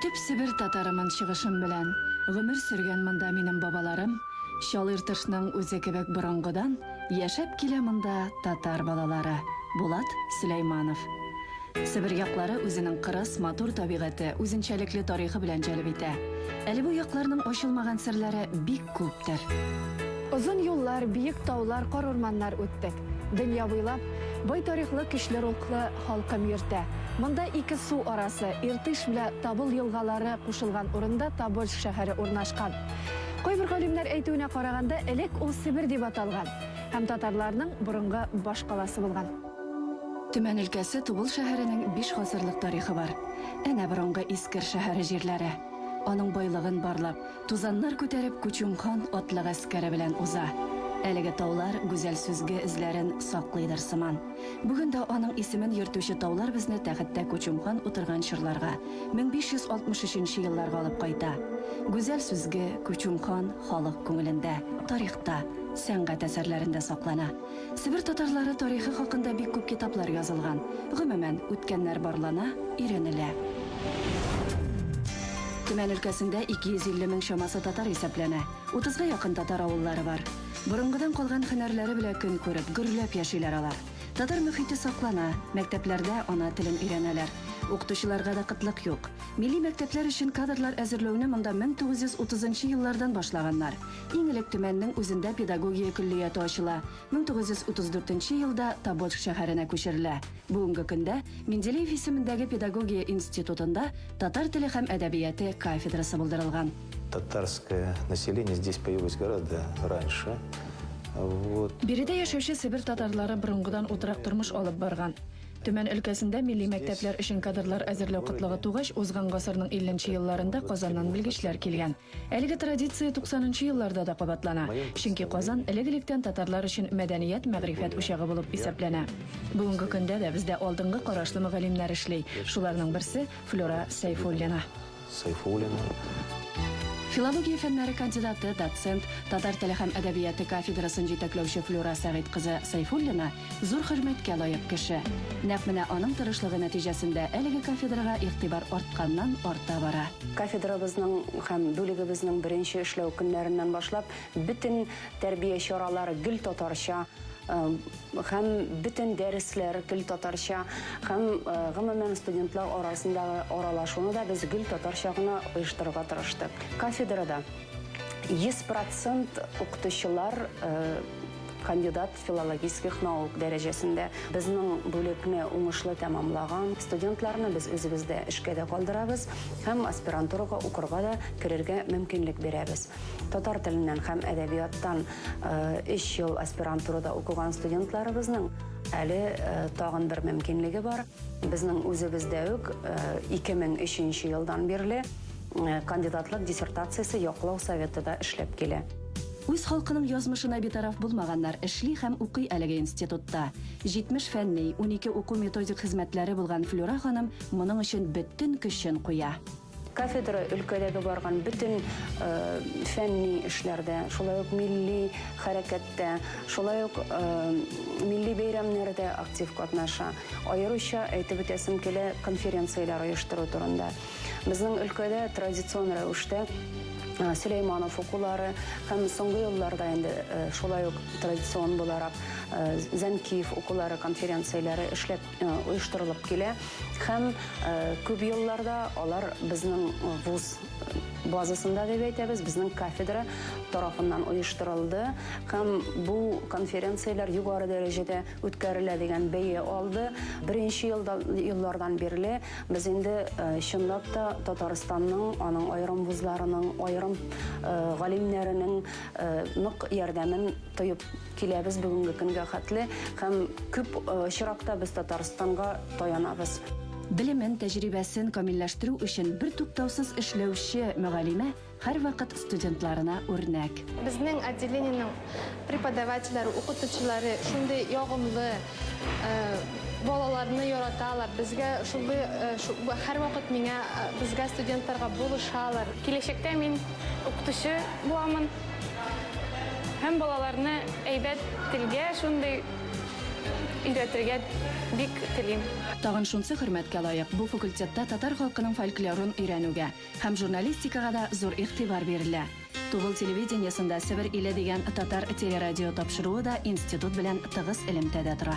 Үтеп Себер татарымын чыгышым белән, гомер сөргән монда минем бабаларым, Шалыртышның үзе кебек борынгыдан, яшәп килә монда татар балалары. Булат Сөләйманов. Себер яклары үзенең кырыс, матур табигате, үзенчәлекле тарихы белән җәлеп итә. Әле бу якларның ачылмаган серләре бик күптер. Озын юллар, биек таулар, кар урманнар үттек. Дөнья буйлап бай тарихлы, көчле рухлы халкым йөртә. Монда ике су арасы, Иртыш белән Табыл елгалары кушылган урында Тобольск шәһәре урнашкан. Кайбер галимнәр әйтүенә караганда, элек ул Себер дип аталган һәм татарларның борынгы баш каласы булган. Төмән өлкәсе Тубыл шәһәренең 5 гасырлык тарихы бар. Әнә борынгы Искер шәһәре җирләре. Аның байлыгын барлап, тузаннар күтәреп Күчүмхан атлы гаскәре белән уза. Әлеге таулар гүзәл сүзге эзләрен саклыйдыр сыман. Бүген дә аның исемен йөртүче таулар безне тәхеттә Күчүмхан утырган чорларга, 1563 елларга алып кайта. Гүзәл сүзге Күчүмхан халык күңелендә, тарихта, сәнгать әсәрләрендә саклана. Себер татарлары тарихы хакында бик күп китаплар язылган. Гомумән, үткәннәр барлана, өйрәнелә. Төмән өлкәсендә 250 мең чамасы татар исәпләнә. 30-га якын татар авыллары бар. Борынгыдан калган һөнәрләре белән көн күреп, гөрләп яшиләр алар. Татар мөхите саклана, мәктәпләрдә ана телен өйрәнәләр. Укытучыларга да кытлык юк. Милли мәктәпләр өчен кадрлар әзерләүне монда 1930 еллардан башлаганнар. Иң элек Төмәннең үзендә педагогия көллияте ачыла. 1934 елда Тобольск шәһәренә күчерелә. Бүгенге көндә Менделеев исемендәге педагогия институтында татар теле һәм әдәбияты кафедрасы булдырылган. Татарское население здесь появилось гораздо раньше. Биредә яшәүче Себер татарлары борынгыдан утырак тормыш алып барган. Төмән өлкәсендә милли мәктәпләр өчен кадрлар әзерләү кытлыгы тугач, узган гасырның 50нче елларында Казаннан белгечләр килгән. Әлеге традиция 90нчы елларда да кабатлана. Чөнки Казан элек-электән татарлар өчен мәдәният, мәгърифәт учагы булып исәпләнә. Бүгенге көндә дә бездә алдынгы карашлы мөгаллимнәр эшли. Шуларның берсе Флора Сайфуллина. Филология фәннәре кандидаты, доцент, татар теле һәм әдәбияты кафедрасын җитәкләүче Флора Сәгыйд кызы Сайфуллина зур хөрмәткә лаек кеше. Нәкъ менә аның тырышлыгы нәтиҗәсендә әлеге кафедрага игътибар артканнан арта бара. Кафедрабызның һәм бүлегебезнең беренче эшләү көннәреннән башлап бөтен тәрбия чаралары гел татарча, һәм бөтен дәресләр гел татарча, һәм гомумән студентлар арасындагы аралашуны да без гел татарча гына оештырырга тырыштык. Кафедрада 100% укытучылар кандидат филологических наук дәрәҗәсендә. Безнең бүлекне уңышлы тәмамлаган студентларны без үзебездә эшкә дә калдырабыз һәм аспирантурага укырга да керергә мөмкинлек бирәбез. Татар теленнән һәм әдәбияттан 3 ел аспирантурада укыган студентларыбызның әле тагын бер мөмкинлеге бар. Безнең үзебездә үк 2003 елдан бирле кандидатлык диссертациясе яклау советында эшләп килә. Үз халкының язмышына битараф булмаганнар эшли һәм укый әлеге институтта. 70 фәнни, 12 уку методик хезмәтләре булган Флора ханым моның өчен бөтен көчен куя. Кафедра өлкәдәге барган бөтен фәнни эшләрдә, шулай ук милли хәрәкәттә, шулай ук милли бәйрәмнәрдә актив катнаша. Аеруча әйтеп үтәсем килә конференцияләр оештыру турында. Безнең өлкәдә традицион рәвештә Сөләйманов укулары һәм соңгы елларда инде шулай ук традицион буларак Зәнкиев укулары конференцияләре эшләп оештырылып килә һәм күп елларда алар безнең вуз базасында дип әйтәбез, безнең кафедра тарафыннан оештырылды һәм бу конференцияләр югары дәрәҗәдә үткәрелә дигән бәя алды. Беренче еллардан бирле без инде чынлап та Татарстанның, аның аерым вузларының, аерым галимнәренең нык ярдәмен тоеп киләбез бүгенге көнгә хәтле һәм күп чиракта без Татарстанга таянабыз. Белемен, тәҗрибәсен камилләштерү өчен бер туктаусыз эшләүче мөгаллимә һәрвакыт студентларына үрнәк. Безнең отделениенең преподавательләре, укытучылары шундый ягымлы, балаларны яраталар. Безгә шундый һәрвакыт миңа безгә студентларга булышалар. Киләчәктә мин укытучы буламын. Һәм балаларны әйбәт телгә шундый өйрәтергә бик телим. Тагын шунсы хөрмәткә лаек, бу факультетта татар халкының фольклорын өйрәнүгә һәм журналистикага да зур игътибар бирелә. Тубыл телевидениесында Себер иле дигән татар телерадио тапшыруы да институт белән тыгыз элемтәдә тора.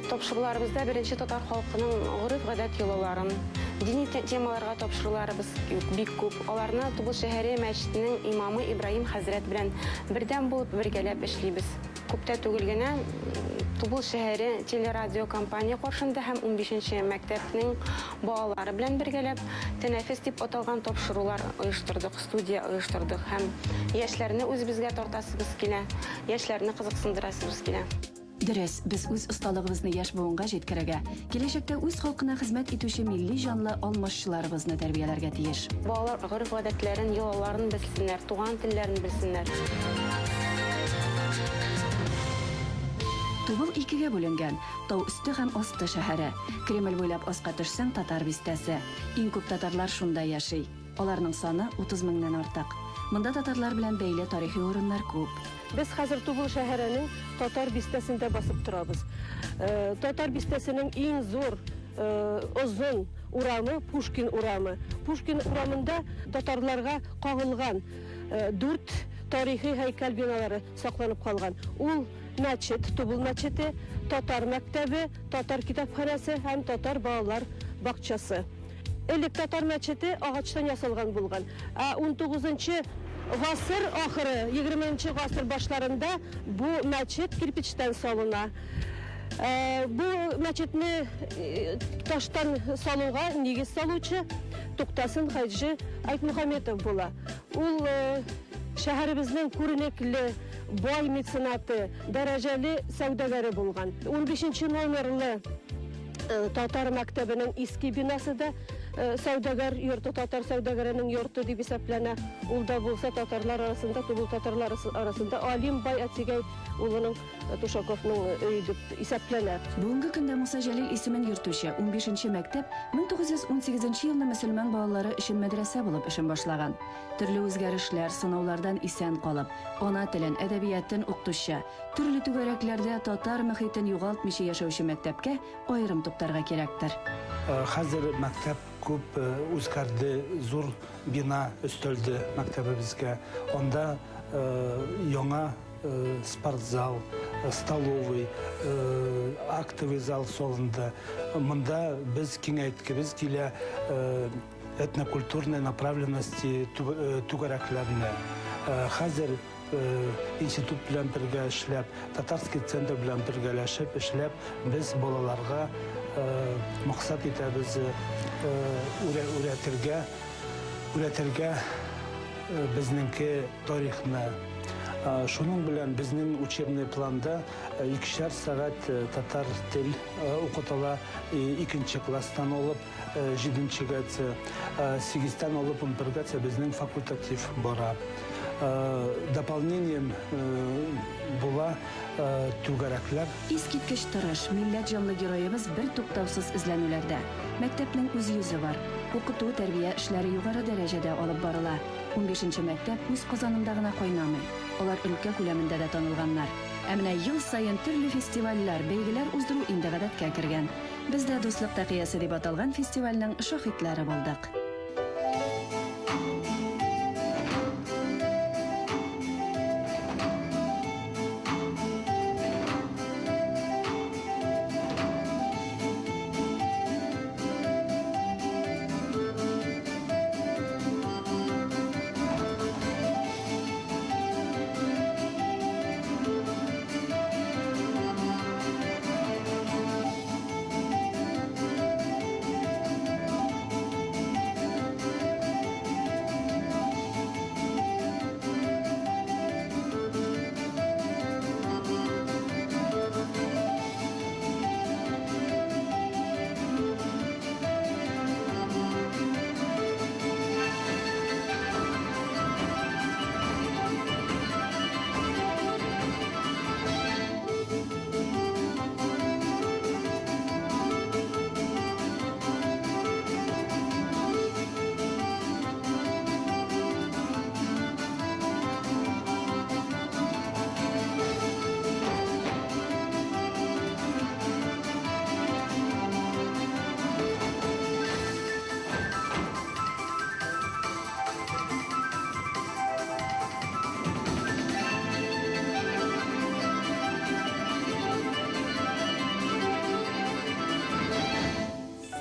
Тапшыруларыбызда беренче татар халкының гореф-гадәт юлларын, дини темаларга тапшыруларыбыз бик күп. Аларны Тубыл шәһәре мәчетенең имамы Ибраһим хәзрәт белән бердәм булып бергәләп эшлибез. Күптә түгел генә Тубыл шәһәре телерадио компания каршында һәм 15нче мәктәпнең балалары белән бергәләп тәнәфес дип аталган тапшырулар оештырдык, студия оештырдык һәм яшьләрне үзебезгә тартасыбыз килә, яшьләрне кызыксындырасыбыз килә. Дөрес, без үз осталыгыбызны яшь буынга җиткерергә, киләчәктә үз халкына хезмәт итүче милли җанлы алмашчыларыбызны тәрбияләргә тиеш. Балалар гореф-гадәтләрен, йолаларын белсеннәр, туган телләрен белсеннәр. Тубыл икегә бүленгән, тау өсте һәм асты шәһәре. Кремль буйлап аска төшсәң татар бистәсе. Иң күп татарлар шунда яши. Аларның саны 30 меңнән артык. Монда татарлар белән бәйле тарихи урыннар күп. Без хәзер Тубыл шәһәренең татар бистәсендә басып торабыз. Татар бистәсенең иң зур, озын урамы Пушкин урамы. Пушкин урамында татарларга кагылган 4 тарихи һәйкәл биналары сакланып калган. Ул мәчет, Тубыл мәчете, татар мәктәбе, татар китапханәсе һәм татар балалар бакчасы. Элек татар мәчете агачтан ясалган булган. 19-нчы гасыр ахыры, 20-нчы гасыр башларында бу мәчет кирпичтән салына. Бу мәчетне таштан салуга нигез салучы Туктасын Хаҗи Айтмөхәммәтов була. Ул шәһәребезнең күренекле бай меценаты, дәрәҗәле сәүдәгәре булган. 15-нчы номерлы татар мәктәбенең иске бинасы да сәүдәгәр йорты, татар сәүдәгәренең йорты дип исәпләнә. Ул да булса татарлар арасында, Тубыл татарлар арасында Алим бай Әтигәй улының Тушаковның өе дип исәпләнә. Бүгенге көндә Муса Җәлил исемен йөртүче 15нче мәктәп 1918 елны мөселман балалары өчен мәдрәсә булып эшен башлаган. Төрле үзгәрешләр, сынаулардан исән калып, ана телен, әдәбиятын укытучы, төрле түгәрәкләрдә татар мөхитен югалтмыйча яшәүче мәктәпкә аерым туктарга кирәктер. Хәзер мәктәп күп үзгәрде, зур бина өстәлде мәктәбебезгә. Онда яңа спортзал, столовый, актовый зал салынды. Монда без киңәйткебез килә этнокультурной направленности түгәрәкләрне. Хәзер институт белән бергә эшләп, татарский центр белән бергәләшеп эшләп, без балаларга максат итәбез үрәтергә безнеңке тарихны. Шуның белән безнең учебный планда 2 сәгать татар тел укытыла, 2нче класстан алып 7-гәчә, 8-тән алып 11-гәчә безнең факультатив бара. Дополнением була түгәрәкләр. Искиткеч тырыш, милләт җанлы героебыз бер туктаусыз эзләнүләрдә. Мәктәпнең үз йөзе бар. Укыту, тәрбия эшләре югары дәрәҗәдә алып барыла. 15нче мәктәп үз Казанында гына кайнамый. Алар өлкә күләмендә дә танылганнар. Ә менә ел сайын төрле фестивальләр, бәйгеләр уздыру инде гадәткә кергән. Без дә дуслык тәкъиясе дип аталган фестивальнең шаһитлары булдык.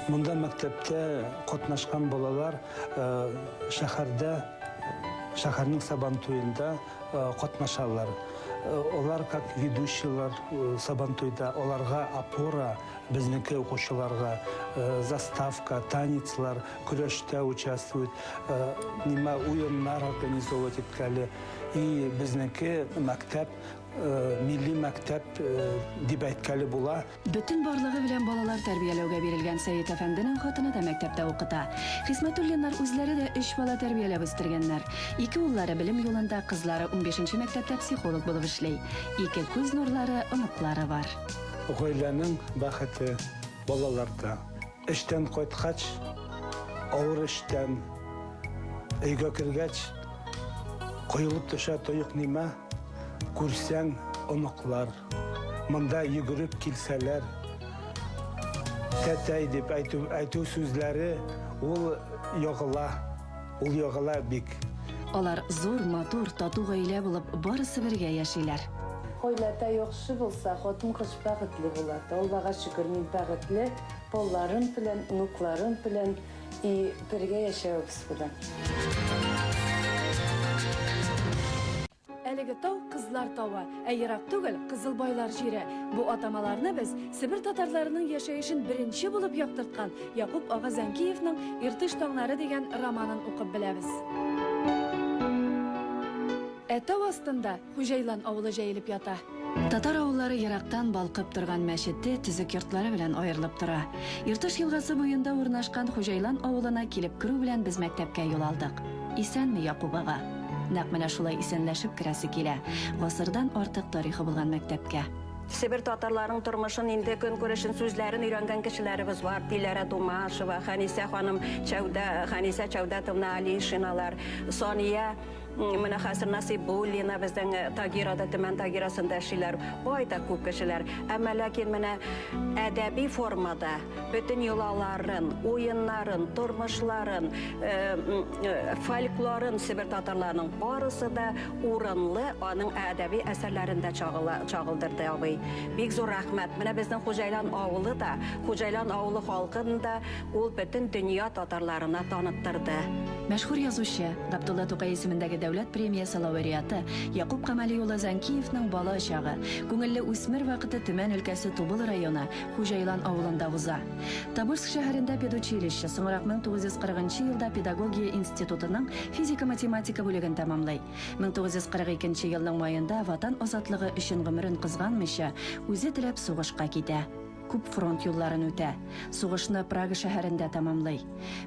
Монда мәктәптә катнашкан балалар шәһәрнең Сабантуенда катнашалар. Олар как ведущийлар Сабантуйда, оларга опора безнеке укучыларга, заставка, танецлар, көрәштә участвует, нима уеннар организовать иткәле. И безнеке мәктәп милли мәктәп дип әйткәле була. Бүтін барлығы белән балалар тәрбияләүгә бирелгән Сәйет әфәнденең хатыны да мәктәптә укыта. Хисмәтуллиннар үзләре дә 3 бала тәрбияләп үстергәннәр. 2 уллары белем юлында, кызлары 15-нче мәктәптә психолог булып эшләй. 2 күз нурлары, оныклары бар. Гаиләнең бәхете балаларда. Эштән кайткач, авыр эштән өйгә кергәч, коелып төшә тоек нима, күрсәң оныклар. Монда йөгереп килсәләр, тәтәй дип әйтү сүзләре ул ягыла бик. Алар зур, матур, тату гаилә булып, барысы бергә яшиләр. Гаиләдә яхшы булса, хатын-кыз бәхетле була. Аллага шөкер, мин бәхетле, балаларым белән, оныкларым белән и бергә яшәүбез белән. Әлеге тау кызлар тавы, ерак түгел Кызылбайлар җире. Бу атамаларны без Сибир татарларының яшәешен беренче булып яктырткан Якуб ага Зәнкиевның «Иртыш таңнары» дигән романын укып беләбез. Тау астында Хуҗайлан авылы җәелеп ята. Татар авыллары ерактан балкып торган мәчете төзек йортлары белән аерылып тора. Иртыш елгасы буенда урнашкан Хуҗайлан авылына килеп керү белән без мәктәпкә юл алдык. Исәнме, Якуб ага? Нәкъ менә шулай исәнләшеп керәсе килә. Гасырдан артык тарихы булган мәктәпкә. Сибир татарларының тормышын инде көн күрешен сүзләрен өйрәнгән кешеләребез бар. Диләрә Тумашева, Хәнисә ханым Чәүдәтовна, Алишиналар, Сония, менә хәзер Насибуллина, безнең Тагирада, Төмән Тагирасында эшләр. Байда күп кешеләр. Әмма ләкин менә әдәби формада бөтен йолаларын, уеннарын, тормышларын, фольклорын Сибир татарларының барысы да урынлы аның әдәби әсәрләрендә чагылдырды абый. Бик зур рәхмәт. Менә безнең Хуҗайлан авылы да, Хуҗайлан авылы халкын да ул бөтен дөнья татарларына таныттырды. Мәшһүр язучы, Габдулла Тукай исемендәге дәүләт премиясе лауреаты Якуб Камали улы Зәнкиевның бала чагы, күңелле үсмер вакыты Төмән өлкәсе Тубыл районы Хуҗайлан авылында уза. Тобольск шәһәрендә педучилище, соңрак 1940 елда педагогия институтының физика-математика бүлеген тәмамлый. 1942 елның майында ватан азатлыгы өчен гомерен кызганмыйча, үзе теләп сугышка китә. Күп фронт юлларын үтә. Сугышны Прага шәһәрендә тәмамлый.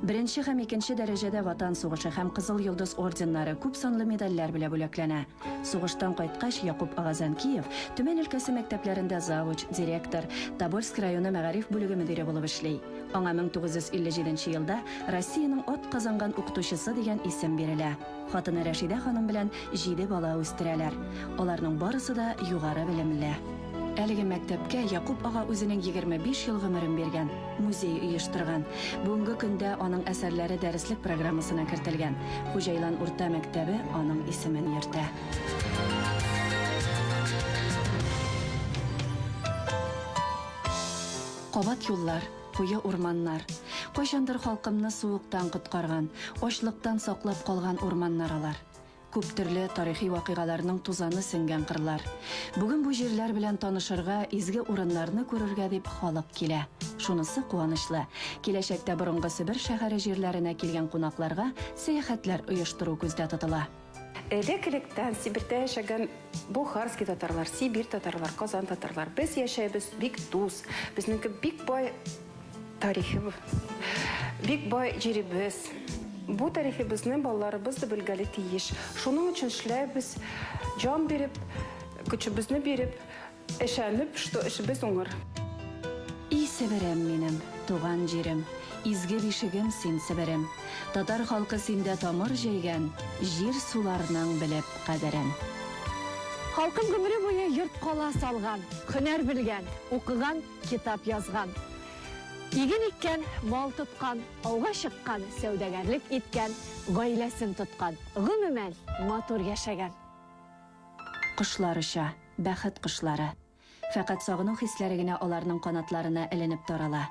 1 һәм 2 дәрәҗәдә ватан сугышы һәм Кызыл йолдыз орденнары күп санлы медальләр белән бүләкләнә. Сугыштан кайткач Якуб ага Зәнкиев Төмән өлкәсе мәктәпләрендә завуч, директор, Тобольск районы мәгариф бүлеге мөдире булып эшли. Аңа 1957 елда Россиянең ат казанган укытучысы дигән исем бирелә. Хатыны Рәшидә ханым белән 7 бала үстерәләр. Аларның барысы да югары белемле. Әлеге мәктәпкә Якуб ага үзенең 25 ел гомерен биргән, музей оештырган. Бүгенге көндә аның әсәрләре дәреслек программасына кертелгән. Хуҗайлан урта мәктәбе аның исемен йөртә. Кабат юллар, куе урманнар. Кайчандыр халкымны суыктан коткарган, ачлыктан саклап калган урманнар алар. Күп төрле тарихи вакыйгаларның тузаны сеңгән кырлар. Бүген бу җирләр белән танышырга, изге урыннарны күрергә дип халык килә. Шунысы куанычлы. Киләчәктә борынгы Сибир шәһәре җирләренә килгән кунакларга сәяхәтләр оештыру күздә тотыла. Электректән Сибирдә яшәгән Бухарский татарлар, Сибир татарлар, Казан татарлар. Без яшәйбез бик дус. Безнең бик бай тарихы, бик бай җиребез. Бу тарихи безнең балаларыбыз да белгәле тиеш. Шуның өчен эшләбез, җан биреп, көчебезне биреп, эшәнеп, что эшебез уңыр. И Себерем минем, туган җирем, изге бишегем син Себерем. Татар халкы синдә тамыр җәйгән, җир суларның белеп кадерен. Халкым гомере буе йорт кала салган, һөнәр белгән, укыган, китап язган. Иген иккән, мал тоткан, ауга чыккан, сәүдәгәрлек иткән, гаиләсен тоткан, гомумән матур яшәгән. Кошлар оча, бәхет кошлары. Фәкать сагыну хисләре генә аларның канатларына эленеп тарала.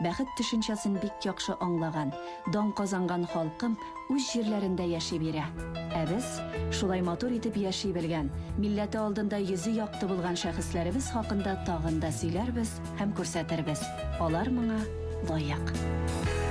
бәхет төшенчәсен бик яхшы аңлаган, дан казанган халкым үз җирләрендә яши бирә. Ә без шулай матур итеп яши белгән, милләте алдында йөзе якты булган шәхесләребез хакында тагын да сөйләрбез һәм күрсәтербез. Алар моңа лаек.